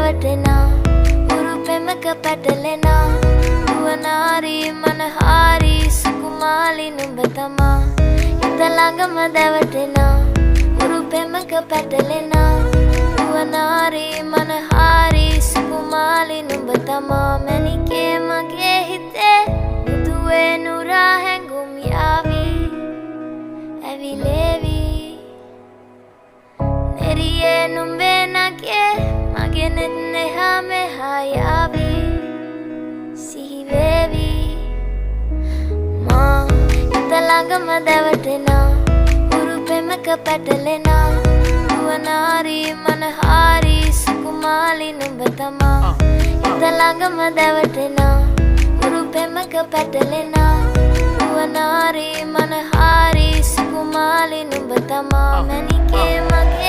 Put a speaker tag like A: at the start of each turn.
A: දැවටෙනා උරු පෙමක පැටලෙනා නුවනාරී මනහාරී සුකුමාලි නුඹ තමා හිත ළඟම දැවටෙනා උරු පෙමක පැටලෙනා නුවනාරී මනහාරී සුකුමාලි නුඹ තමා මැණිකේ මගේ හිතේ මුදුවේ නුරා හැඟුම් යාවි ඇවිලේවි නෙරියේ නුඹේ නගේ මගේ නෙත් නෙහා මෙහා යාවි සිහිවේවි මා හිත ළඟම දැවටෙනා උරු පෙමක පැටලෙනා නුවනාරී මනහාරී සුකුමාලි නුඹ තමා හිත ළඟම දැවටෙනා උරු පෙමක පැටලෙනා නුවනාරී මනහාරී සුකුමාලි නුඹ තමා මැණිකේ මගේ